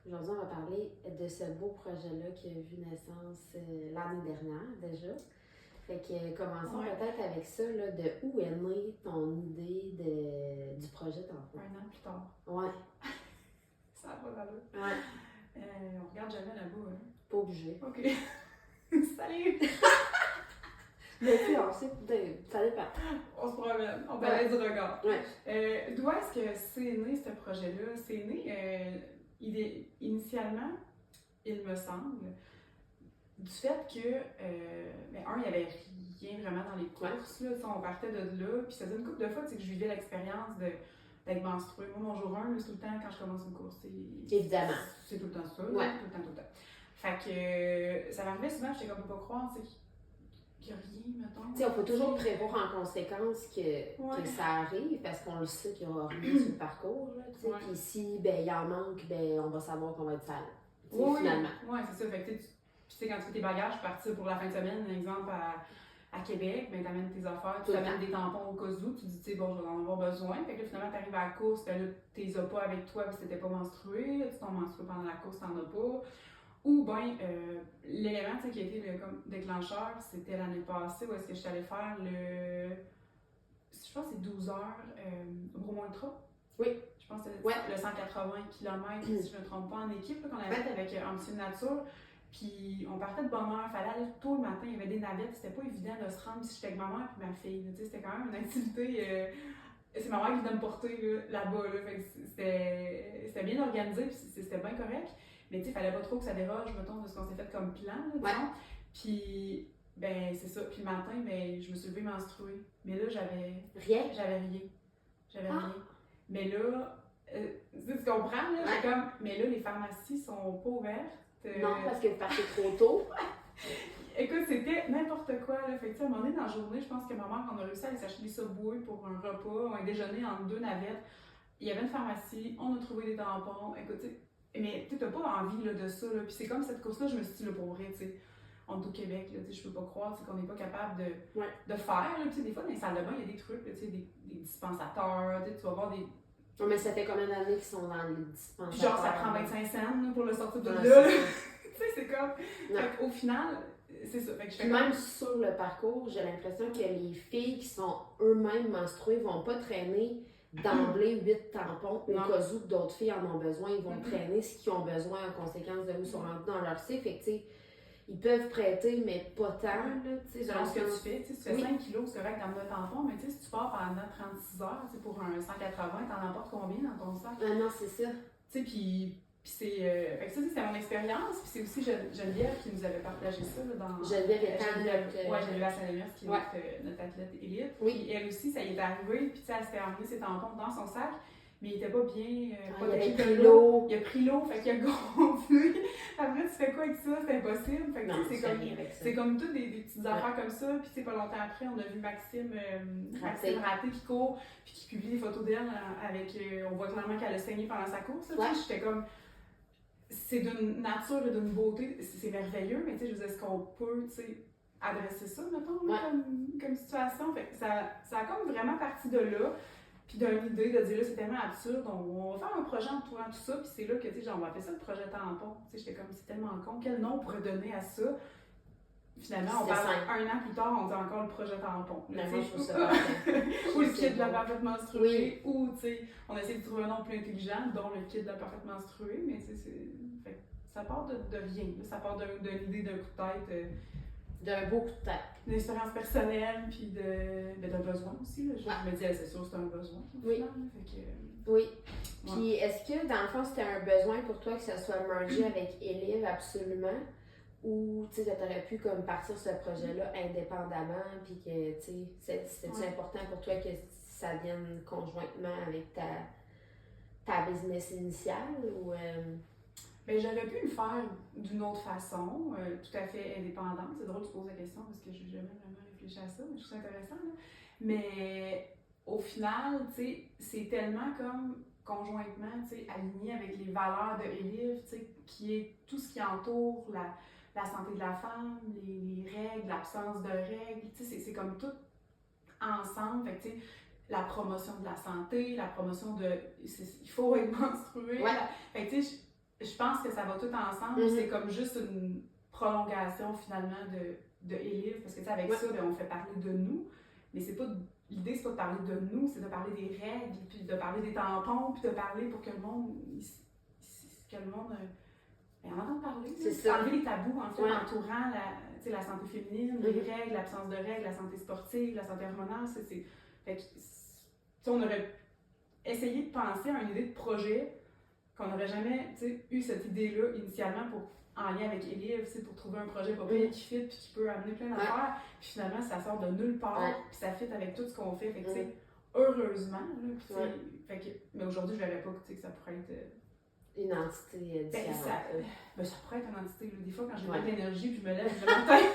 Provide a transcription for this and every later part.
Aujourd'hui, on va parler de ce beau projet-là qui a vu naissance l'année dernière déjà. Fait que commençons peut-être avec ça, là, de où est née ton idée du projet d'enfant? 1 an plus tard. Ouais. Ça n'a pas d'allure. Ouais. On regarde jamais là-bas. Hein? Pas obligé. OK. Salut! Mais puis, on sait, ça dépend. On se promène, on parlait du regard. Ouais. D'où est-ce que c'est né, ce projet-là? C'est né, initialement, il me semble, du fait que, il n'y avait rien vraiment dans les courses. Là, on partait de là, puis ça faisait une couple de fois que je vivais l'expérience d'être menstruée. Moi, mon jour 1, c'est tout le temps quand je commence une course. Évidemment. C'est tout le temps ça, ouais. Tout le temps. Fait que ça m'arrivait souvent, j'étais comme, pas croire, qu'il n'y a rien, mettons. T'sais, on peut toujours prévoir en conséquence que ça arrive, parce qu'on le sait qu'il n'y aura rien sur le parcours. Puis si il en manque, on va savoir qu'on va être sale. Finalement. Oui, c'est ça. Fait que tu sais, quand tu fais tes bagages, partir pour la fin de semaine, par exemple, à Québec, tu amènes tes affaires, tu amènes des tampons au cas où, tu dis, bon, je vais en avoir besoin. Fait que là, finalement, tu arrives à la course, là, tu les as pas avec toi parce que tu n'étais pas menstrué, là, tu t'en menstrué pendant la course, tu n'en as pas. Ou l'élément qui a été comme déclencheur, c'était l'année passée où est-ce que je suis allée faire je pense que c'est 12 heures Bromont Ultra. Oui. Je pense que c'est le 180 km, si je ne me trompe pas, en équipe, qu'on avait fait avec Amitié Nature. Puis on partait de bonne heure, il fallait aller tôt le matin, il y avait des navettes, c'était pas évident de se rendre si j'étais avec ma mère et ma fille. C'était quand même une activité. C'est ma mère qui venait me porter là-bas. C'était bien organisé, puis c'était bien correct. Mais il fallait pas trop que ça déroge, mettons, de ce qu'on s'est fait comme plan. Là, puis, c'est ça. Puis le matin, je me suis levée menstruée. Mais là, j'avais rien. Rien. Mais là, tu comprends, là? C'est comme, mais là, les pharmacies sont pas ouvertes. Non, parce que vous partez trop tôt. Écoute, c'était n'importe quoi. Là. Fait que, à un moment donné, dans la journée, je pense que ma mère, on a réussi à aller s'acheter des Subway pour un repas, un déjeuner entre 2 navettes. Il y avait une pharmacie, on a trouvé des tampons. Écoute, mais tu n'as pas envie là, de ça. Là. Puis c'est comme cette course-là, je me suis dit, là, pour vrai, tu sais, on est au Québec, là, je peux pas croire qu'on n'est pas capable de faire. Là, des fois, dans les salles de bain, il y a des trucs, là, des dispensateurs, tu vas voir des. Mais ça fait combien d'années qu'ils sont dans les dispensateurs? Genre, ça prend 25 cents pour le sortir de là. Tu sais, c'est comme. Au final, c'est ça. Fait que puis même sur le parcours, j'ai l'impression que les filles qui sont eux-mêmes menstruées vont pas traîner d'emblée 8 tampons au cas où d'autres filles en ont besoin. Ils vont traîner ce qu'ils ont besoin en conséquence de où ils sont rendus dans leur cycle. Fait que, tu sais, ils peuvent prêter, mais pas tant. Selon ce que tu fais. Tu fais 5 kilos, c'est correct dans le tampon, mais si tu pars pendant 36 heures pour un 180, t'en emportes combien dans ton sac? Ah non, c'est ça. Puis c'est. Fait que ça, c'était mon expérience. Puis c'est aussi Geneviève qui nous avait partagé ça là, dans. Geneviève est Geneviève Assalemias, qui est notre athlète élite. Oui. Puis elle aussi, ça y est arrivé. Puis elle s'était emmené ses tampons dans son sac. Mais il était pas bien. Il a pris l'eau. Il a pris l'eau, fait qu'il a gonflé. Après, tu fais quoi avec ça? C'est impossible. Fait que, non, c'est comme toutes des petites affaires comme ça. Puis, pas longtemps après, on a vu Maxime Raté qui court, puis qui publie des photos d'elle avec. On voit clairement qu'elle a saigné pendant sa course. J'étais comme. C'est d'une nature et d'une beauté. C'est merveilleux, mais je veux dire, est-ce qu'on peut, adresser ça, mettons, comme situation? Fait que ça a comme vraiment parti de là. Puis d'une idée de dire là, c'est tellement absurde, on va faire un projet entourant tout ça, puis c'est là que, on va appeler ça le projet tampon. J'étais comme, c'est tellement con, quel nom on pourrait donner à ça? Finalement, on parle 1 an plus tard, on dit encore le projet tampon. Moi, je trouve ça ou le kit de la parfaite menstruée, ou, on essaie de trouver un nom plus intelligent, dont le kit de la parfaite menstruée, mais ça part de rien, ça part d'une idée, d'un coup de tête. D'un beau coup de tête. D'une expérience personnelle, puis d'un besoin aussi. Là. Je me dis, c'est sûr, c'est un besoin. Oui. Oui. Puis est-ce que, dans le fond, c'était un besoin pour toi que ça soit mergé avec Élève absolument? Ou, tu aurais pu comme partir ce projet-là indépendamment, puis que, c'était important pour toi que ça vienne conjointement avec ta business initiale? Ou, j'aurais pu le faire d'une autre façon, tout à fait indépendante. C'est drôle que tu poses la question parce que je n'ai jamais vraiment réfléchi à ça, mais je trouve ça intéressant. Là. Mais au final, c'est tellement comme conjointement aligné avec les valeurs de Élève, qui est tout ce qui entoure la santé de la femme, les règles, l'absence de règles. C'est comme tout ensemble. Fait que, la promotion de la santé, la promotion de. Il faut être menstrué. Ouais. Fait que, je pense que ça va tout ensemble. C'est comme juste une prolongation finalement de Élève, parce que tu sais, avec ça, ben, on fait parler de nous, mais c'est pas l'idée, c'est pas de parler de nous, c'est de parler des règles, puis de parler des tampons, puis de parler pour que le monde ben, on entend parler. C'est ça. Enlever les tabous en fait, entourant la santé féminine, les règles, l'absence de règles, la santé sportive, la santé hormonale. Fait que, on aurait essayé de penser à une idée de projet qu'on n'aurait jamais eu cette idée-là initialement en lien avec Élève, pour trouver un projet pas pire qui fit puis qui peut amener plein d'affaires. Puis finalement, ça sort de nulle part, puis ça fit avec tout ce qu'on fait. Fait que, heureusement, là, mais aujourd'hui, je verrais pas que ça pourrait être une entité différente. Ça pourrait être une entité. Là. Des fois, quand j'ai pas de l'énergie puis je me lève le matin,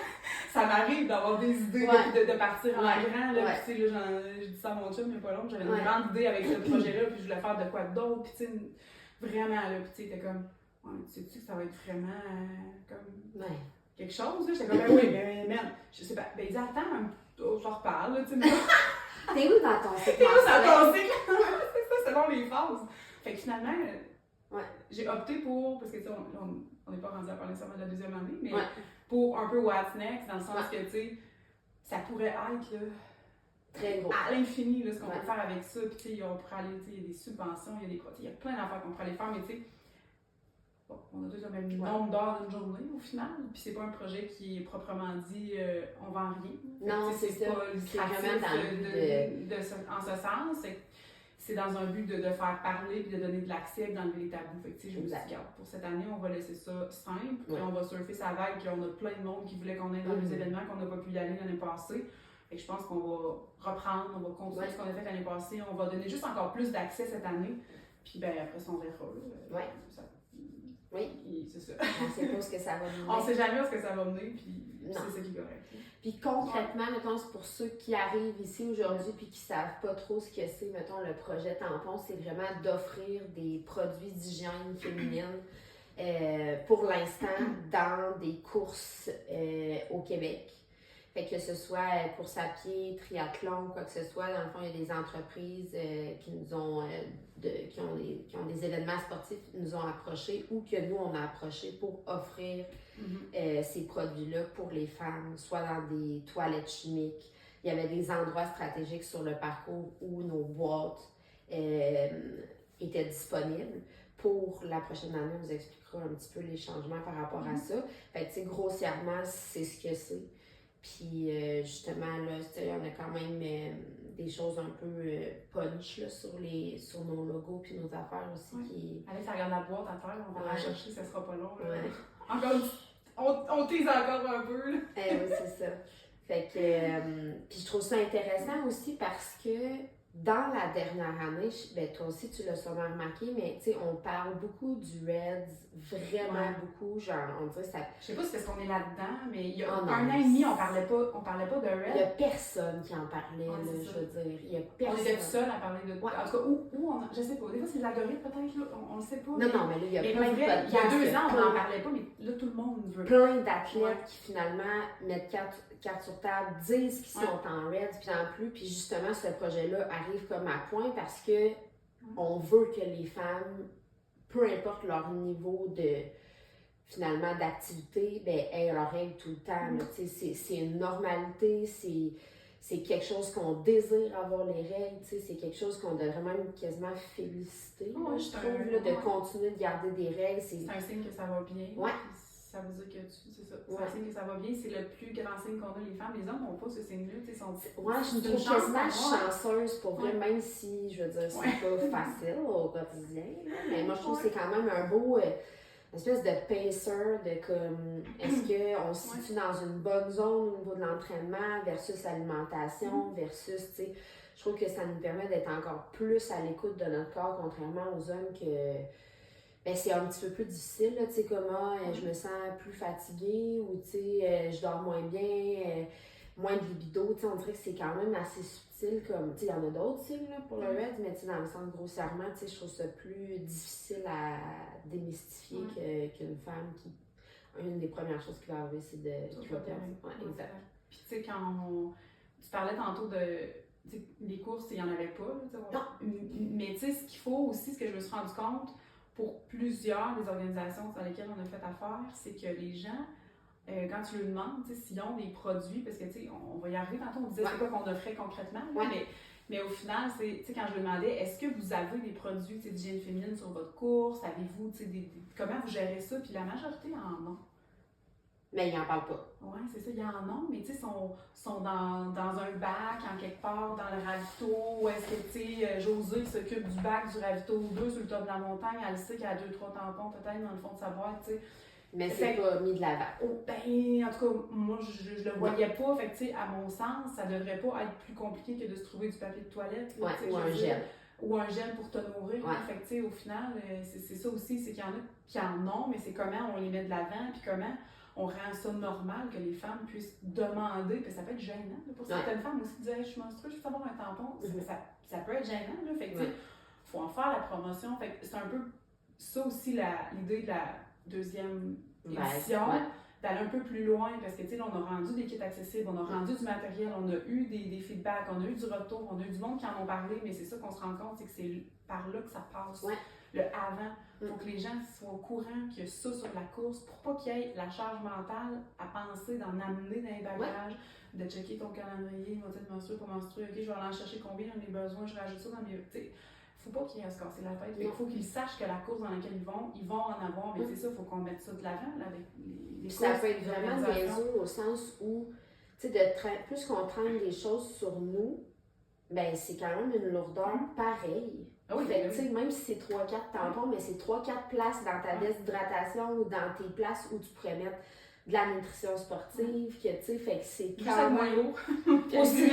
ça m'arrive d'avoir des idées de partir en grand. Là, puis, j'ai dit ça à mon chum il n'y a pas longtemps. J'avais une grande idée avec ce projet-là, puis je voulais faire de quoi d'autre. Puis, vraiment, là, puis t'es comme, sais-tu que ça va être vraiment comme quelque chose? Là? J'étais comme, oui, mais man, je sais pas. Ben, il dit, attends, on s'en reparle. Là, t'es où dans ton cycle? T'es où dans ton cycle? C'est ça, selon les phases. Fait que finalement, j'ai opté pour, parce que on n'est pas rendu à parler seulement de la deuxième année, mais pour un peu what's next, dans le sens que, tu sais, ça pourrait être, là, très gros. À l'infini, là, ce qu'on peut faire avec ça, puis tu sais, on pourrait aller, il y a des subventions, il y a plein d'affaires qu'on pourrait aller faire, mais tu sais, bon, on a tous le même nombre d'heures d'une journée au final, puis c'est pas un projet qui est proprement dit on vend rien. Non, c'est ça. Pas lucratif en ce sens. C'est dans un but de faire parler puis de donner de l'accès, d'enlever les tabous. Fait que, je me dis, regarde, pour cette année, on va laisser ça simple, puis on va surfer sa vague, puis on a plein de monde qui voulait qu'on aille dans les événements, qu'on n'a pas pu y aller l'année passée. Et je pense qu'on va reprendre, on va continuer ce qu'on a fait l'année passée, on va donner juste encore plus d'accès cette année, puis ben après ça, on verra. C'est ça. On sait pas ce que ça va mener. On sait jamais ce que ça va mener, puis c'est ça qui est correct. Puis concrètement, mettons, c'est pour ceux qui arrivent ici aujourd'hui puis qui savent pas trop ce que c'est, mettons, le projet Tampon, c'est vraiment d'offrir des produits d'hygiène féminine pour l'instant dans des courses au Québec. Fait que ce soit course à pied, triathlon, quoi que ce soit, dans le fond, il y a des entreprises qui nous ont qui ont des événements sportifs, nous ont approchés ou que nous, on a approché pour offrir ces produits-là pour les femmes, soit dans des toilettes chimiques. Il y avait des endroits stratégiques sur le parcours où nos boîtes étaient disponibles. Pour la prochaine année, on vous expliquera un petit peu les changements par rapport à ça. Fait que, tu sais, grossièrement, c'est ce que c'est. Puis justement, là, on a quand même des choses un peu punch là, sur nos logos puis nos affaires aussi. Allez, ça regarde la boîte à terre, on va la chercher, ça sera pas long. Encore, on tease encore un peu. Oui, c'est ça. Fait que, puis je trouve ça intéressant aussi parce que dans la dernière année, ben toi aussi tu l'as sûrement remarqué, mais tu sais, on parle beaucoup du Reds, vraiment beaucoup, genre on dirait ça. Je sais pas si c'est parce qu'on est là-dedans, mais il y a un an et demi, on parlait pas de Reds. Il y a personne qui en parlait, là, je veux dire. Il y a personne. On était tout seul à parler de tout. En tout cas, je sais pas. Des fois c'est l'algorithme peut-être, là, on le sait pas. Non, mais là, il y a plein de podcasts. Il y a 2 ans, on n'en parlait pas, mais là tout le monde veut. Plein d'athlètes qui finalement mettent carte sur table, disent qu'ils sont en Reds, puis en plus, puis justement ce projet-là arrive comme à point parce que on veut que les femmes, peu importe leur niveau de finalement d'activité, ben aient leurs règles tout le temps. C'est une normalité, c'est quelque chose qu'on désire avoir les règles, c'est quelque chose qu'on devrait même quasiment féliciter. Je trouve là, de continuer de garder des règles. C'est un signe que ça va bien. Ça veut dire que c'est ça. C'est un signe que ça va bien. C'est le plus grand signe qu'on a, les femmes. Les hommes n'ont pas ce signe-là. Je me trouve quasiment chanceuse pour vrai, même si, je veux dire, c'est pas facile au quotidien. Mais moi, je trouve que c'est quand même un beau espèce de pacer de comme, est-ce qu'on se situe dans une bonne zone au niveau de l'entraînement versus l'alimentation versus, tu sais, je trouve que ça nous permet d'être encore plus à l'écoute de notre corps, contrairement aux hommes que ben, c'est un petit peu plus difficile, tu sais, comment je me sens plus fatiguée ou, tu sais, je dors moins bien, moins de libido, tu sais, on dirait que c'est quand même assez subtil, comme, tu sais, il y en a d'autres signes là, pour le Red, mais tu sais, dans le sens grossièrement, tu sais, je trouve ça plus difficile à démystifier qu'une femme qui, une des premières choses qui va arriver, c'est de perdre. Exact. Puis tu sais, quand tu parlais tantôt de, les courses, il n'y en avait pas, là, mais tu sais, ce qu'il faut aussi, ce que je me suis rendu compte, pour plusieurs des organisations dans lesquelles on a fait affaire, c'est que les gens, quand tu leur demandes s'ils ont des produits, parce que on va y arriver, tantôt on disait c'est quoi qu'on offrait concrètement, mais au final, quand je leur demandais, est-ce que vous avez des produits d'hygiène féminine sur votre course, avez-vous, comment vous gérez ça, puis la majorité en ont. Mais ils n'en parlent pas. Oui, c'est ça, il y en a, mais tu sais, sont dans un bac, en quelque part, dans le ravito, ou est-ce que, tu sais, Josée qui s'occupe du bac du ravito 2 sur le top de la montagne, elle sait qu'elle a 2-3 tampons peut-être dans le fond de sa boîte, tu sais. Mais c'est pas mis de l'avant. Oh, ben, en tout cas, moi, je le voyais pas, fait que, tu sais, à mon sens, ça devrait pas être plus compliqué que de se trouver du papier de toilette. Ouais, ou un gel. Ou un gel pour te nourrir. Ouais. Fait que, tu sais, au final, c'est ça aussi, c'est qu'il y en a qui en ont, mais c'est comment on les met de l'avant, puis comment on rend ça normal que les femmes puissent demander, puis ça peut être gênant. Là, pour certaines femmes aussi, dire hey, je suis menstruée, je veux savoir un tampon. Ça peut être gênant. Là, fait que, il faut en faire la promotion. Fait que c'est un peu ça aussi l'idée de la deuxième édition, d'aller un peu plus loin, parce que là, on a rendu des kits accessibles, on a rendu du matériel, on a eu des feedbacks, on a eu du retour, on a eu du monde qui en ont parlé, mais c'est ça qu'on se rend compte, c'est que c'est par là que ça passe. Le avant. Il faut que les gens soient au courant qu'il y a ça sur la course pour pas qu'il y ait la charge mentale à penser d'en amener dans les bagages, de checker ton calendrier, va-t-il menstruer, pas menstruer, ok, je vais aller en chercher combien dans mes besoins, je rajoute ça dans mes. Faut pas qu'ils aient à se casser la tête. Il faut qu'ils sachent que la course dans laquelle ils vont en avoir, mais c'est ça, il faut qu'on mette ça de l'avant avec les ça peut être vraiment niaiseux au sens où, tu sais, plus qu'on traîne des choses sur nous, ben c'est quand même une lourdeur pareille. Oui, fait que, même si c'est 3-4 tampons, mais c'est 3-4 places dans ta veste d'hydratation ou dans tes places où tu pourrais mettre de la nutrition sportive, que tu sais, fait que c'est quand même moins lourd. Aussi,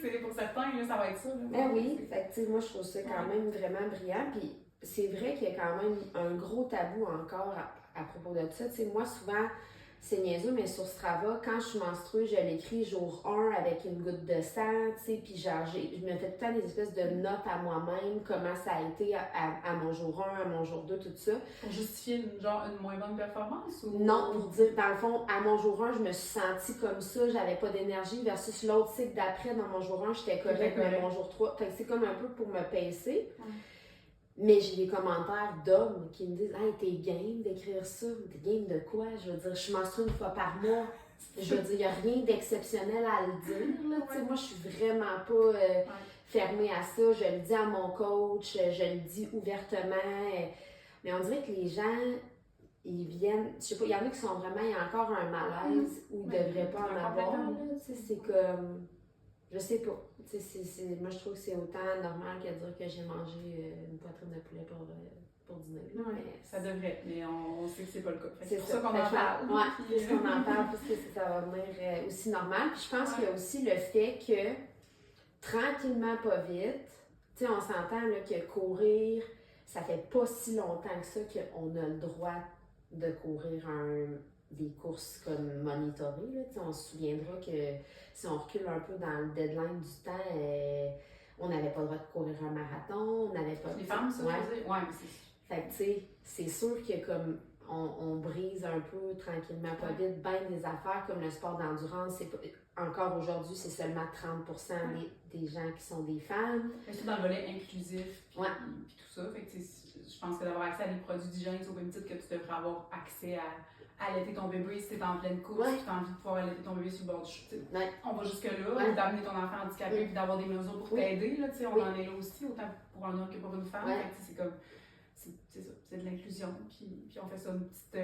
c'est pour certains, là, ça va être ça. Là, ben oui, fait que, tu sais, moi je trouve ça quand même vraiment brillant. Puis c'est vrai qu'il y a quand même un gros tabou encore à propos de ça. Tu sais, moi souvent, c'est niaiseux, mais sur Strava, quand je suis menstruée, je l'écris jour 1 avec une goutte de sang, tu sais, puis genre, je me fais tout le temps des espèces de notes à moi-même, comment ça a été à mon jour 1, à mon jour 2, tout ça. Pour justifier une moins bonne performance? Ou... Non, pour dire, dans le fond, à mon jour 1, je me suis sentie comme ça, j'avais pas d'énergie, versus l'autre cycle d'après, dans mon jour 1, j'étais correcte, mais mon jour 3, fait que c'est comme un peu pour me pincer. Mais j'ai des commentaires d'hommes qui me disent « Hey, t'es game d'écrire ça? T'es game de quoi? » Je veux dire, je menstrue une fois par mois. Je veux dire, il n'y a rien d'exceptionnel à le dire. Là. Moi, je suis vraiment pas fermée à ça. Je le dis à mon coach, je le dis ouvertement. Mais on dirait que les gens, ils viennent... Je sais pas, il y en a qui sont vraiment... Il y a encore un malaise où ils ne devraient pas en avoir. C'est comme... Je sais pas. Moi, je trouve que c'est autant normal que de dire que j'ai mangé une poitrine de poulet pour dîner. Là, mais ça devrait, mais on sait que c'est pas le cas. C'est pour ça qu'on en parle. Oui, plus qu'on en parle, plus que ça va devenir aussi normal. Puis je pense qu'il y a aussi le fait que, tranquillement, pas vite, tu sais, on s'entend là, que courir, ça fait pas si longtemps que ça qu'on a le droit de courir des courses comme monitorées. Là. On se souviendra que si on recule un peu dans le deadline du temps, on n'avait pas le droit de courir un marathon, on n'avait pas... Les femmes, ça, mais c'est... Fait que, tu sais, c'est sûr que comme on brise un peu tranquillement, pas vite, bien des affaires comme le sport d'endurance, c'est pas... Encore aujourd'hui, c'est seulement 30% des gens qui sont des femmes. Mais c'est dans le volet inclusif, puis tout ça. Fait que, je pense que d'avoir accès à des produits d'hygiène, c'est au même titre que tu devrais avoir accès à allaiter ton bébé si tu es en pleine course, puis tu as envie de pouvoir allaiter ton bébé sur le bord du chute. On va jusque-là, ou d'amener ton enfant handicapé, puis d'avoir des mesures pour t'aider. Là, on en est là aussi, autant pour un homme que pour une femme. Fait que, c'est comme, c'est ça, c'est de l'inclusion, puis on fait ça une petite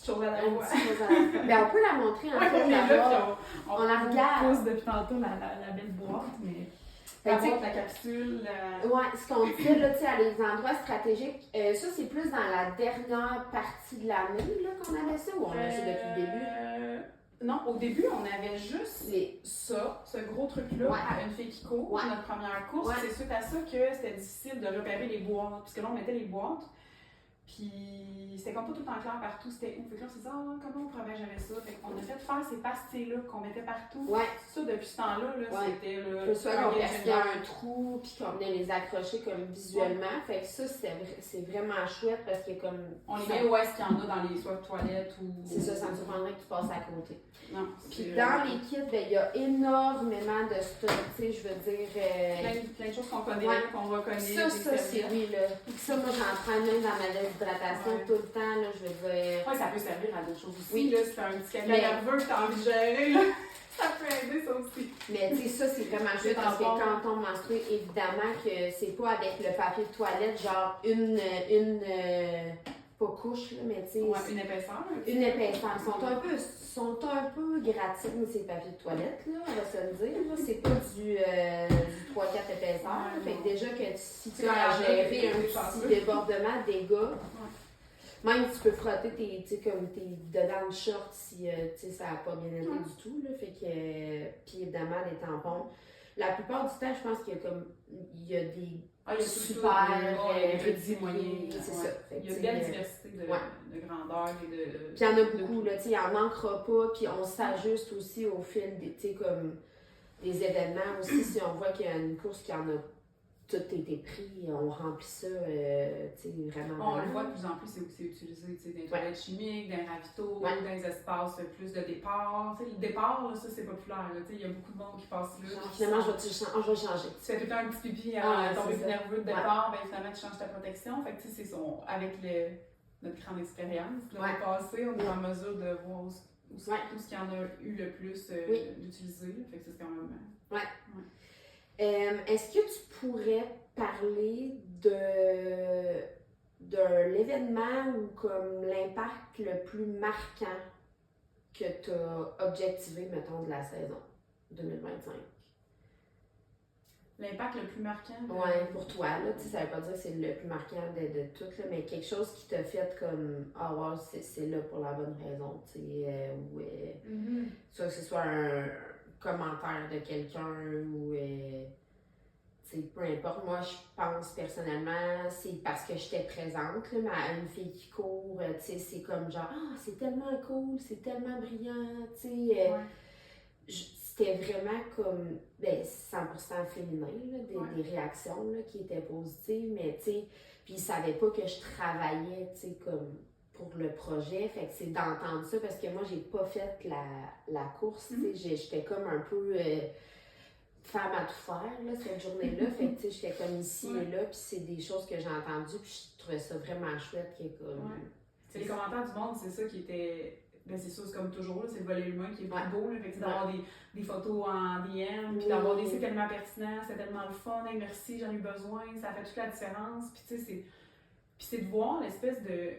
chose à la fois. Ben, on peut la montrer en fait. On la regarde. On pousse depuis tantôt la belle boîte, mais. La boîte, la capsule. Oui, ce qu'on disait là, à les endroits stratégiques, ça c'est plus dans la dernière partie de l'année qu'on avait ça ou on a ça depuis le début? Non, au début, on avait juste ce gros truc-là à une fille qui court, notre première course. C'est suite à ça que c'était difficile de repérer les boîtes. Puisque là, on mettait les boîtes. Puis c'était comme pas tout le temps clair partout, c'était où. Fait que là, on s'est dit, comment on pourrait gérer ça? Fait qu'on a fait faire ces pastilles-là qu'on mettait partout. Ouais. Ça, depuis ce temps-là, c'était le. Que soit qu'on perçait un trou, puis qu'on venait les accrocher comme visuellement. Fait que ça, c'est vraiment chouette parce que comme. On les met où est-ce qu'il y en a dans les soit toilettes ou. C'est ça me surprendrait que tu passes à côté. Non. Puis dans les kits, ben, il y a énormément de stock, tu sais, je veux dire. Plein de choses qu'on connaît, qu'on reconnaît. Ça, c'est oui, là. Ça, moi, j'en prends même dans ma déshydratation tout le temps, là, je veux dire. Oui, ça peut servir à d'autres choses aussi. Oui. Là, si t'as un petit caca nerveux que t'as envie de gérer, là, ça peut aider, ça aussi. Mais tu sais, ça, c'est vraiment chouette parce que quand on tombe menstrué, évidemment que c'est pas avec le papier de toilette, genre pas couche, là, mais tu sais. Ouais, une épaisseur. Une épaisseur. Ils sont un peu gratines, ces papiers de toilette, là, on va se le dire. Là. C'est pas du 3-4 épaisseurs. Fait que déjà que si tu as à gérer un petit débordement, dégâts, même tu peux frotter tes dedans de shorts si ça n'a pas bien été du tout. Là, fait que, puis évidemment, des tampons. La plupart du temps, je pense qu'il y a des super réguliers, c'est ça. Fait il y a une belle diversité de grandeur et de. Puis il y en a beaucoup, là, il en manquera pas, puis on s'ajuste aussi au fil des événements aussi. Si on voit qu'il y a une course qui en a tout été pris, on remplit ça, vraiment. On le voit de plus en plus, c'est utilisé dans les toilettes chimiques, dans les ravitaux, dans les espaces plus de départ. Le départ, là, ça c'est populaire. Il y a beaucoup de monde qui passe là. Finalement, je vais changer. Tu fais tout le temps un petit pipi tomber nerveux de départ, ben, finalement tu changes ta protection. Fait que c'est avec notre grande expérience de l'année passée, on est en mesure de voir tout ce qu'il y en a eu le plus d'utiliser. Fait que c'est quand même. Est-ce que tu pourrais parler de l'événement ou comme l'impact le plus marquant que tu as objectivé, mettons, de la saison 2025? L'impact le plus marquant? Oui, pour toi, là, ça veut pas dire que c'est le plus marquant de tout, là, mais quelque chose qui t'a fait comme « Ah, wow, c'est là pour la bonne raison », tu sais, ou soit que ce soit un commentaire de quelqu'un ou peu importe. Moi, je pense personnellement, c'est parce que j'étais présente, là, mais une fille qui court, c'est comme genre « Ah, c'est tellement cool, c'est tellement brillant », tu sais. C'était vraiment comme 100% féminin, là, des réactions là, qui étaient positives, mais tu sais, puis ils savaient pas que je travaillais, tu sais, comme pour le projet, fait que c'est d'entendre ça, parce que moi, j'ai pas fait la course, tu sais, j'étais comme un peu femme à tout faire, là, cette journée-là, fait que tu sais, j'étais comme ici et là, puis c'est des choses que j'ai entendues, puis je trouvais ça vraiment chouette, qui est comme... C'est les commentaires du monde, c'est ça qui était... Ben c'est sûr, c'est comme toujours, c'est le volet humain qui est plus beau, là, fait que d'avoir des photos en DM, puis d'avoir des c'est tellement pertinent, c'est tellement le fun, hey, merci, j'en ai eu besoin, ça fait toute la différence, puis tu sais, c'est de voir l'espèce de,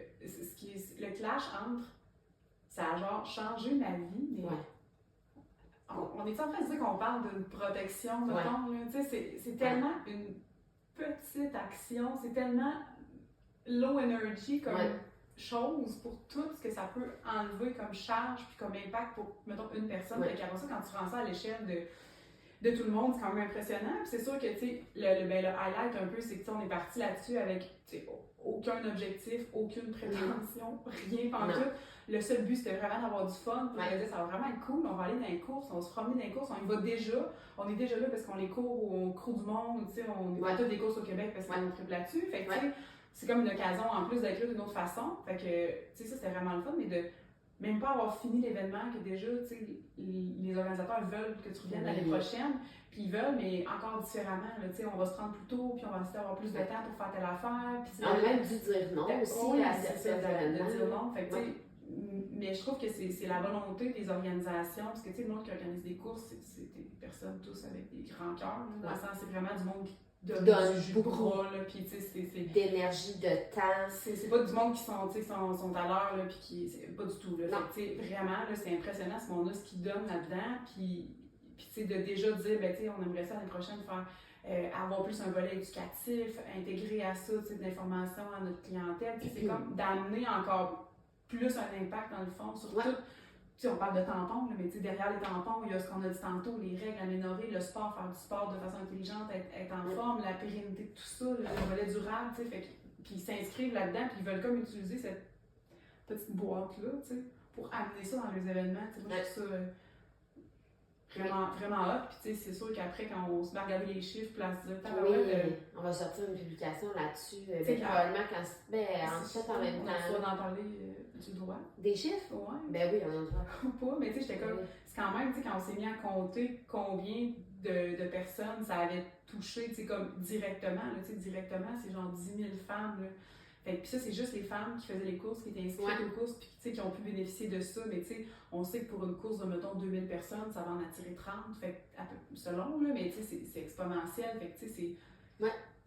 le clash entre, ça a genre changé ma vie, mais on est en train de dire qu'on parle d'une protection, mettons, là, tu sais, c'est tellement une petite action, c'est tellement low energy comme... chose pour tout ce que ça peut enlever comme charge puis comme impact pour, mettons, une personne. Fait qu'après ça, quand tu rends ça à l'échelle de tout le monde, c'est quand même impressionnant. Puis c'est sûr que, tu sais, le highlight un peu, c'est que on est parti là-dessus avec aucun objectif, aucune prétention, rien pantoute. Le seul but, c'était vraiment d'avoir du fun. Puis on a dit, ça va vraiment être cool, on va aller dans les courses, on va se promener dans les courses, on y va déjà. On est déjà là parce qu'on les court au Crew du Monde, tu sais, on fait toutes des courses au Québec parce qu'on triple là-dessus. Fait que, tu sais, c'est comme une occasion en plus d'être là d'une autre façon. Fait que, tu sais, ça c'était vraiment le fun, mais de même pas avoir fini l'événement, que déjà, tu sais, les organisateurs veulent que tu reviennes l'année prochaine, puis ils veulent, mais encore différemment, tu sais, on va se rendre plus tôt, puis on va essayer d'avoir plus de temps pour faire telle affaire. Puis, on a même dû dire non aussi à certains événements. De dire non. Fait que, mais je trouve que c'est la volonté des organisations, parce que, tu sais, le monde qui organise des courses, c'est des personnes tous avec des grands cœurs, dans le sens, c'est vraiment du monde qui donne beaucoup puis tu sais c'est d'énergie, de temps. C'est pas du monde qui sont à l'heure là puis qui c'est pas du tout là. Tu sais vraiment là c'est impressionnant ce monde là ce qu'ils donnent là-dedans puis tu sais de déjà dire ben tu sais on aimerait ça l'année prochaine faire avoir plus un volet éducatif, intégrer à ça tu sais de l'information à notre clientèle, c'est comme d'amener encore plus un impact dans le fond sur tout. Tu sais, on parle de tampons, là, mais derrière les tampons, il y a ce qu'on a dit tantôt, les règles améliorées, le sport, faire du sport de façon intelligente, être en forme, la pérennité de tout ça, le volet durable, tu sais, puis ils s'inscrivent là-dedans, puis ils veulent comme utiliser petite boîte-là, tu sais, pour amener ça dans les événements. Tu sais, moi, je trouve ça vraiment, vraiment hot. Puis, tu sais, c'est sûr qu'après, quand on se met à regarder les chiffres, puis à se dire, on va sortir une publication là-dessus. Probablement quand en même temps. On va en parler du droit. Des chiffres? Ouais. Ben oui, on en a le droit. Ou pas, mais tu sais, j'étais comme. C'est quand même, tu sais, quand on s'est mis à compter combien de personnes ça avait touché, tu sais, comme directement, là, tu sais, directement, c'est genre 10 000 femmes, là. Fait que, puis ça, c'est juste les femmes qui faisaient les courses, qui étaient inscrites aux courses, puis tu sais, qui ont pu bénéficier de ça. Mais tu sais, on sait que pour une course de, mettons, 2000 personnes, ça va en attirer 30, fait que, selon, là, mais tu sais, c'est exponentiel. Fait que, tu sais,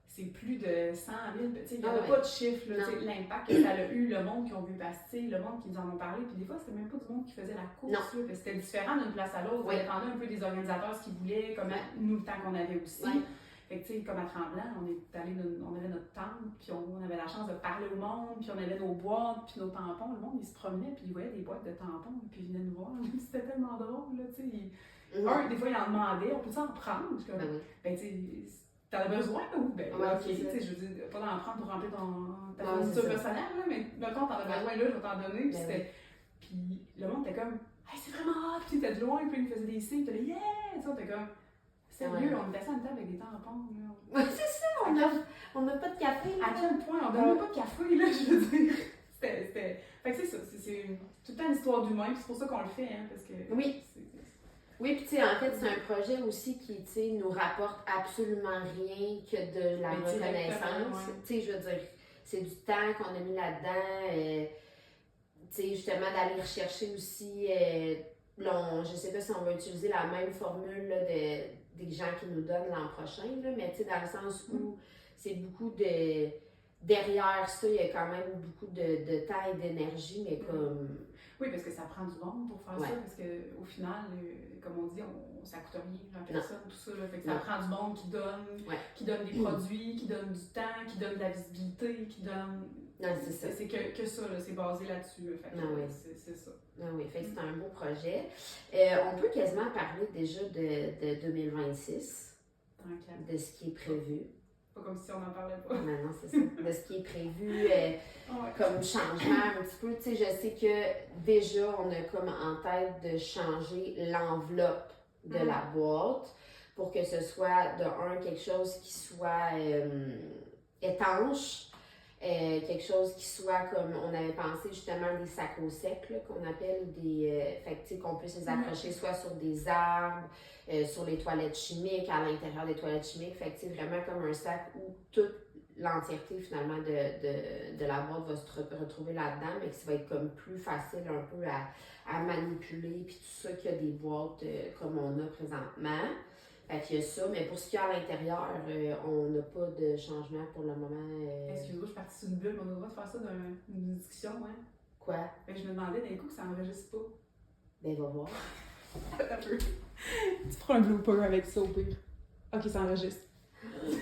c'est plus de 100 000. Tu sais, il n'y a pas de chiffre, là, tu sais, l'impact que ça a eu, le monde qui ont vu passer, le monde qui nous en ont parlé. Puis des fois, c'était même pas du monde qui faisait la course, là, c'était différent d'une place à l'autre. Ça dépendait un peu des organisateurs, ce qu'ils voulaient, comment nous, le temps qu'on avait aussi. Fait que, tu sais, comme à Tremblant, on avait notre tente, puis on avait la chance de parler au monde, puis on avait nos boîtes, puis nos tampons. Le monde, il se promenait, puis il voyait des boîtes de tampons, puis il venait nous voir. C'était tellement drôle, là, tu sais. Des fois, il en demandait, on peut-tu en prendre? Comme, ben, tu sais, t'en as besoin, ou? Ben, ok, tu sais, je veux dire, pas d'en prendre pour remplir ta fourniture personnelle, là, mais mettons, t'en as besoin, là, je vais t'en donner, puis c'était. Puis le monde était comme, hey, c'est vraiment hot, puis t'étais de loin, puis il me faisait des signes, puis t'étais, yeah! Tu sais, on était comme. Sérieux, on était assis à une table avec des tampons, là. Oui, c'est ça, on n'a pas de café, là. À quel point on donnait pas de café, là, je veux dire. C'était. Fait que c'est ça, c'est tout le temps une histoire d'humain, puis c'est pour ça qu'on le fait, hein, parce que. Oui. Oui, puis tu sais, en fait, c'est un projet aussi qui, tu sais, nous rapporte absolument rien que de la reconnaissance. Tu sais, je veux dire, c'est du temps qu'on a mis là-dedans, tu sais, justement, d'aller rechercher aussi, là, je sais pas si on va utiliser la même formule, là, des gens qui nous donnent l'an prochain, là, mais tu sais, dans le sens où c'est beaucoup de... Derrière ça, il y a quand même beaucoup de temps et d'énergie, mais comme... Oui, parce que ça prend du monde pour faire ça, parce qu'au final, comme on dit, ça coûte rien à personne, tout ça. Là, fait que ça prend du monde qui donne des produits, qui donne du temps, qui donne de la visibilité, qui donne... Non, c'est ça. C'est que ça, là, c'est basé là-dessus. C'est ça. Non, oui, fait que c'est un beau projet. On peut quasiment parler déjà de 2026, de ce qui est prévu. Pas comme si on n'en parlait pas. Non, c'est ça. De ce qui est prévu comme changement un petit peu. Tu sais, je sais que déjà, on a comme en tête de changer l'enveloppe de la boîte pour que ce soit, quelque chose qui soit étanche. Quelque chose qui soit comme on avait pensé justement des sacs au sec là, qu'on appelle fait que qu'on puisse les accrocher soit sur des arbres, sur les toilettes chimiques, à l'intérieur des toilettes chimiques. Fait que vraiment comme un sac où toute l'entièreté finalement de la boîte va se retrouver là-dedans, mais que ça va être comme plus facile un peu à manipuler, puis tout ça qu'il y a des boîtes comme on a présentement. Fait qu'il y a ça, mais pour ce qui est à l'intérieur, on n'a pas de changement pour le moment. Excuse-moi, je suis partie sur une bulle, mais on a le droit de faire ça dans une discussion, hein? Quoi? Ben, je me demandais d'un coup que ça enregistre pas. Ben, va voir. Un peu. Tu feras un blooper avec ça au pire. Ok, ça enregistre.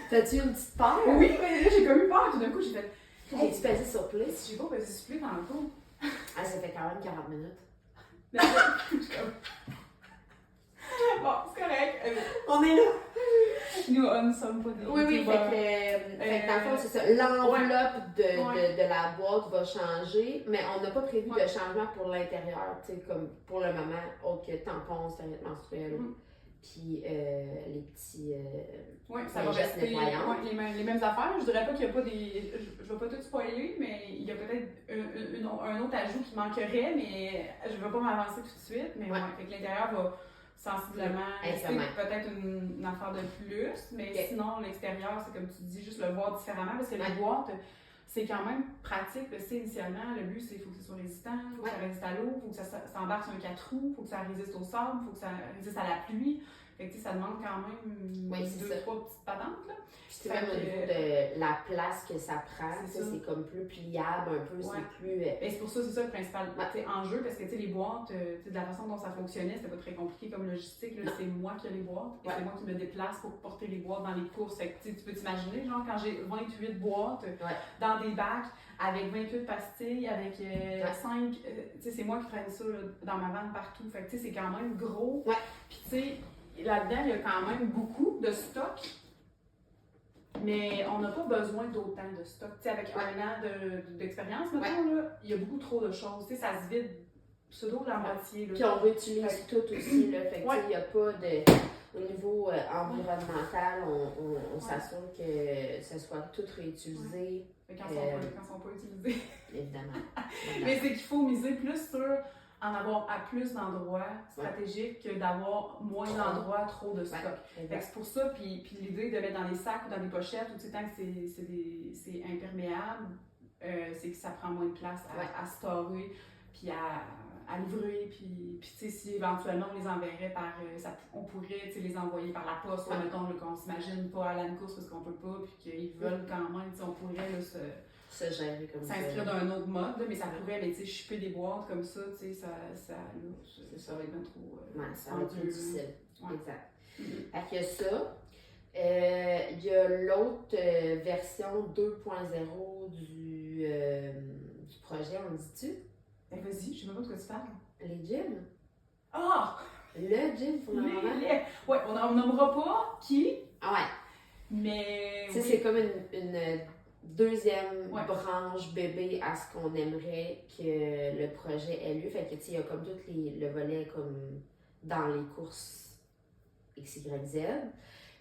T'as-tu une petite peur? Oui, mais là, j'ai comme eu peur, tout d'un coup, j'ai fait. Hey, tu pesais sur play? J'ai pas pesé sur play dans le coup. Ah, ça fait quand même 40 minutes. Bon, c'est correct. On est là! Nous ne sommes pas des. Oui, fait que dans le fond, c'est ça. L'enveloppe de la boîte va changer, mais on n'a pas prévu de changement pour l'intérieur, tu sais, comme pour le moment, autre que tampons, serviettes menstruelles, puis les petits. Oui, ça va rester les mêmes affaires. Je dirais pas qu'il n'y a pas des. Je vais pas tout spoiler, mais il y a peut-être un autre ajout qui manquerait, mais je ne vais pas m'avancer tout de suite. Mais fait que l'intérieur va sensiblement peut-être une affaire de plus, mais sinon l'extérieur, c'est comme tu dis, juste le voir différemment, parce que les boîtes, c'est quand même pratique. Tu sais, initialement, le but, c'est qu'il faut que ce soit résistant, il faut que ça résiste à l'eau, il faut que ça s'embarque sur un 4 roues, il faut que ça résiste au sable, il faut que ça résiste à la pluie. Fait que, ça demande quand même 2-3 petites patentes. Là. Puis même au niveau de la place que ça prend, c'est comme plus pliable un peu, c'est plus... Et c'est pour ça, c'est ça le principal enjeu, parce que les boîtes, de la façon dont ça fonctionnait, c'était pas très compliqué comme logistique. C'est moi qui ai les boîtes, et c'est moi qui me déplace pour porter les boîtes dans les courses. Fait que, tu peux t'imaginer, genre, quand j'ai 28 boîtes dans des bacs, avec 28 pastilles, avec 5... c'est moi qui traîne ça là, dans ma vanne partout. Fait que, c'est quand même gros. Puis, tu sais, là-dedans, il y a quand même beaucoup de stock. Mais on n'a pas besoin d'autant de stock. Tu sais, avec un an d'expérience, mettons, là, il y a beaucoup trop de choses. Tu sais, ça se vide pseudo la moitié. Puis on réutilise tout aussi, là. Fait que, il n'y a pas de... Au niveau environnemental, on s'assure que ce soit tout réutilisé. Quand ils ne sont pas utilisés. Évidemment. Mais c'est qu'il faut miser plus sur en avoir à plus d'endroits stratégiques que d'avoir moins d'endroits, trop de stock. C'est pour ça, puis l'idée de mettre dans des sacs ou dans des pochettes, ou tant que c'est imperméable, c'est que ça prend moins de place à storer, puis à livrer, puis tu sais, si éventuellement on les enverrait par, on pourrait les envoyer par la poste, mettons, qu'on s'imagine pas aller à une course parce qu'on peut pas, puis qu'ils veulent quand même, on pourrait là, se gérer comme ça. S'inscrire d'un autre mode, là, mais ça pourrait, mais tu sais, chipper des boîtes comme ça, tu sais, ça va être bien trop. Ça va être plus difficile. Ouais. Exact. Fait que ça. Il y a l'autre version 2.0 du projet, on dit-tu? Ben vas-y, je sais même pas de quoi tu parles. Les gyms. Ah! Le gym, pour le moment. Ouais, on nommera pas qui. Ouais. Mais. Tu sais, c'est comme une deuxième branche bébé à ce qu'on aimerait que le projet ait lieu. Fait que, tu sais, il y a comme tout le volet comme dans les courses XYZ.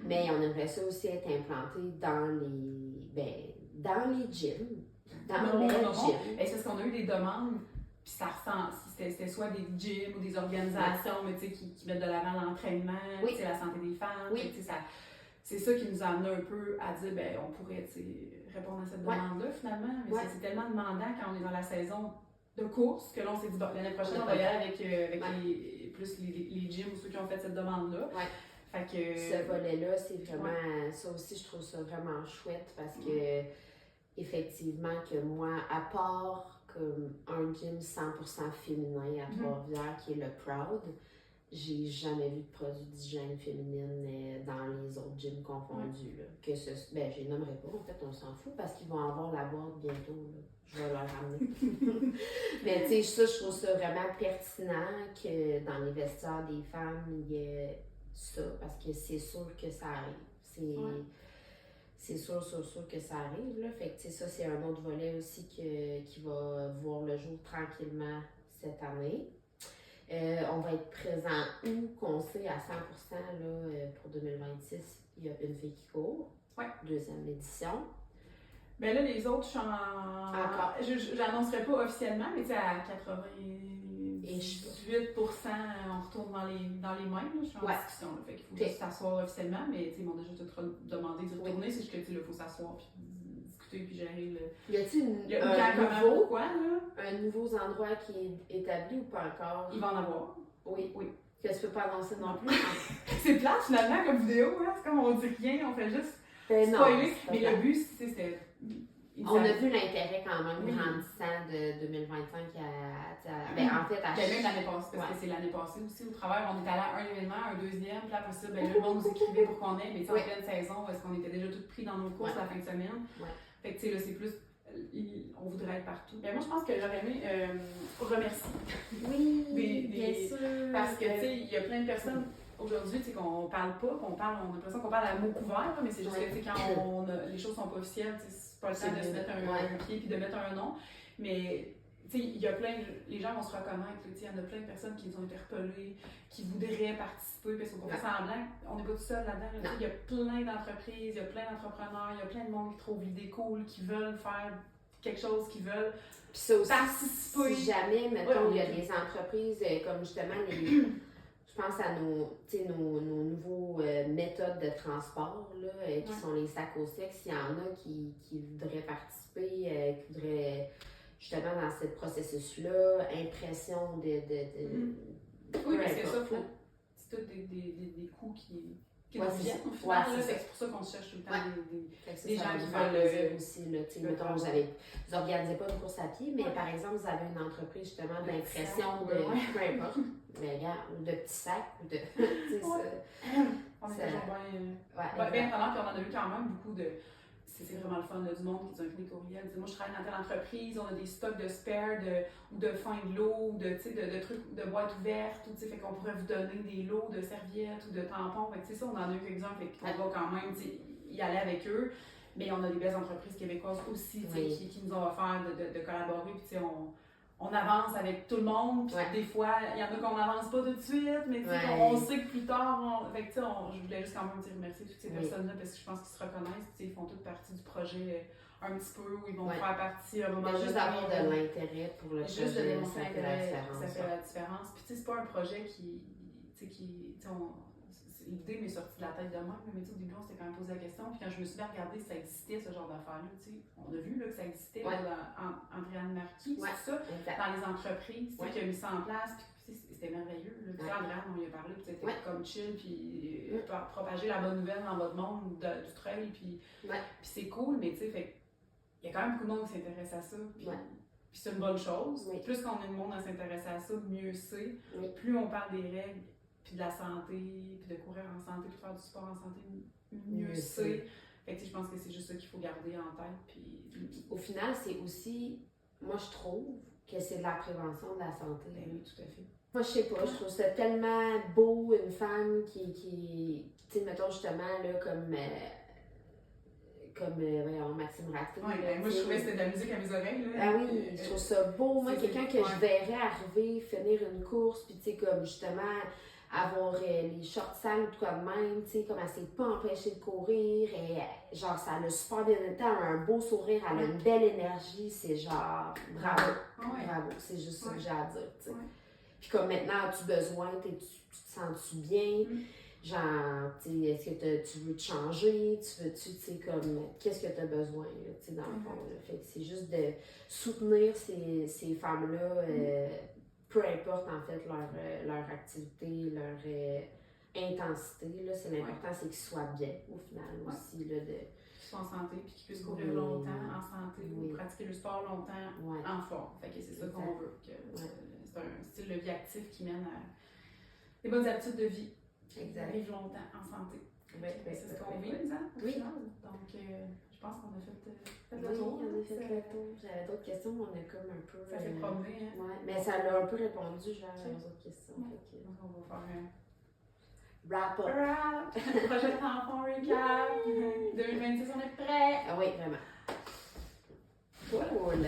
Mais on aimerait ça aussi être implanté dans les gyms. Dans les gyms. C'est parce qu'on a eu des demandes, puis ça ressemble, c'était soit des gyms ou des organisations mais, qui mettent de l'avant l'entraînement, la santé des femmes. C'est ça qui nous a amené un peu à dire, on pourrait répondre à cette demande-là finalement. Mais c'est tellement demandant quand on est dans la saison de course que là on s'est dit, l'année prochaine on va y aller avec les gyms ou ceux qui ont fait cette demande-là. Fait que, ce volet-là, c'est vraiment, ça aussi je trouve ça vraiment chouette parce que effectivement que moi, à part comme un gym 100% féminin à Trois-Rivières qui est le Proud, j'ai jamais vu de produits d'hygiène féminine dans les autres gyms confondus. Là. Que je les nommerai pas, en fait, on s'en fout parce qu'ils vont avoir la boîte bientôt. Là. Je vais leur ramener. Mais tu sais, ça, je trouve ça vraiment pertinent que dans les vestiaires des femmes, il y ait ça, parce que c'est sûr que ça arrive. C'est sûr que ça arrive. Là. Fait que ça, c'est un autre volet aussi qui va voir le jour tranquillement cette année. On va être présent où qu'on sait à 100% là, pour 2026, il y a une fille qui court. Deuxième édition. Ben là, les autres, je n'annoncerai pas officiellement, mais à 98%, on retourne dans les mêmes. Là, je suis en discussion. Là, fait qu'il faut juste s'asseoir officiellement, mais ils m'ont déjà tout demandé d'y retourner. C'est juste que il faut s'asseoir puis discuter puis gérer le. Y a-t-il un nouveau endroit qui est établi ou pas encore? Il va en avoir. Oui. Que tu peux pas annoncer non plus. C'est plate finalement comme vidéo, hein? C'est comme on dit rien, on fait juste spoiler. Mais le but, c'était. On a vu l'intérêt quand même grandissant de 2025 en fait, à même l'année passée, parce que c'est l'année passée aussi, au travers, on est allé à un événement, un deuxième, puis après ça, le monde nous écrivait pour qu'on aille, mais en pleine saison, est-ce qu'on était déjà tous pris dans nos courses la fin de semaine. Fait que tu sais, là, c'est plus, on voudrait être partout. Mais moi, je pense que j'aurais aimé remercier. Oui, bien sûr. Parce que, tu sais, il y a plein de personnes. Aujourd'hui, tu sais, qu'on parle pas, on a l'impression qu'on parle à mot couvert, mais c'est juste que, tu sais, quand les choses sont pas officielles, c'est pas le temps de se mettre un pied puis de mettre un nom. Mais, tu sais, il y a les gens vont se reconnaître, tu sais, il y en a plein de personnes qui nous ont interpellés, qui voudraient participer, parce qu'on fait semblant, on n'est pas tout seul là-dedans. Il y a plein d'entreprises, il y a plein d'entrepreneurs, il y a plein de monde qui trouvent l'idée cool, qui veulent faire quelque chose, qui veulent participer. Si jamais, mettons, il y a des entreprises comme justement je pense à nos nouveaux méthodes de transport là, qui sont les sacs au sexe. Il y en a qui voudraient participer, qui voudraient justement dans ce processus-là, impression de oui, parce que ça, c'est tous des coûts qui nous viennent au final. C'est pour ça qu'on cherche tout le temps des gens qui veulent aussi. Mettons, vous n'organisez pas une course à pied, mais par exemple, vous avez une entreprise justement d'impression de peu importe. Mais regarde, ou de petits sacs, ou de. On est toujours bien prenant, puis on en a eu quand même beaucoup de. C'est vraiment le fun là, du monde qui nous a écrit des courriels. Moi, je travaille dans telle entreprise, on a des stocks de spares, ou de fin de l'eau, ou de trucs, de boîtes ouvertes, fait qu'on pourrait vous donner des lots de serviettes ou de tampons. Fait que ça, on en a eu quelques-uns, fait qu'on va quand même, y aller avec eux. Mais on a des belles entreprises québécoises aussi qui nous ont offert de collaborer. Puis on avance avec tout le monde. Puis des fois, il y en a qu'on n'avance pas tout de suite, mais on sait que plus tard, fait que je voulais juste quand même remercier toutes ces personnes-là parce que je pense qu'ils se reconnaissent. Puis ils font toutes partie du projet un petit peu, où ils vont faire partie à un moment donné. Juste avoir de l'intérêt pour le projet, juste de démontrer ça fait la différence. Ça fait la différence. Puis c'est pas un projet l'idée m'est sortie de la tête de même, mais au début, on s'était quand même posé la question. Puis quand je me suis bien regardée si ça existait, ce genre d'affaires-là, on a vu là, que ça existait Andréane Marquis, c'est ça, dans les entreprises, qui a mis ça en place. Puis c'était merveilleux. Puis Andréane, on y a parlé, puis c'était comme chill, puis propager la bonne nouvelle dans votre monde du trail. Puis c'est cool, mais tu sais, il y a quand même beaucoup de monde qui s'intéresse à ça. Puis c'est une bonne chose. Plus qu'on a de monde à s'intéresser à ça, mieux c'est. Plus on parle des règles, puis de la santé, puis de courir en santé, puis de faire du sport en santé, mieux c'est. Fait que je pense que c'est juste ça qu'il faut garder en tête. Puis au final, c'est aussi, moi je trouve que c'est de la prévention de la santé. Ben oui, tout à fait. Moi je sais pas, je trouve ça tellement beau, une femme qui tu sais, mettons justement, là, comme Maxime Raté. Ouais, moi je trouvais que c'était de la musique à mes oreilles. Là. Ah oui, je trouve ça beau. Moi, quelqu'un que je verrais arriver, finir une course, puis tu sais, comme justement, avoir les shorts sales ou tout comme même, tu sais, comme elle s'est pas empêchée de courir, et genre, ça a super bien été, elle a un beau sourire, elle a une belle énergie, c'est genre, bravo, bravo, c'est juste ça que j'ai à dire, tu sais. Puis comme maintenant, as-tu besoin, tu te sens-tu bien? Genre, tu sais, est-ce que tu veux te changer? Tu sais, comme, qu'est-ce que tu as besoin, tu sais, dans le fond, là. Fait que c'est juste de soutenir ces femmes-là, peu importe, en fait, leur activité, leur intensité, là, c'est l'important, c'est qu'ils soient bien, au final, aussi, là, qu'ils soient en santé, puis qu'ils puissent courir longtemps en santé, ou pratiquer le sport longtemps en forme. Fait que c'est ça qu'on veut, c'est un style de vie actif qui mène à des bonnes habitudes de vie. Vivre longtemps en santé. C'est ce qu'on vise, hein? Oui. Donc, je pense qu'on a fait le tour. Oui, on a fait le tour. J'avais d'autres questions, mais on a comme un peu... Ça s'est promené, hein? Ouais, mais ça l'a un peu répondu, genre, aux autres questions. Donc, on va faire un... Wrap-up. Projet d'enfant recap. 2026, on est prêt. Ah oui, vraiment. Cool.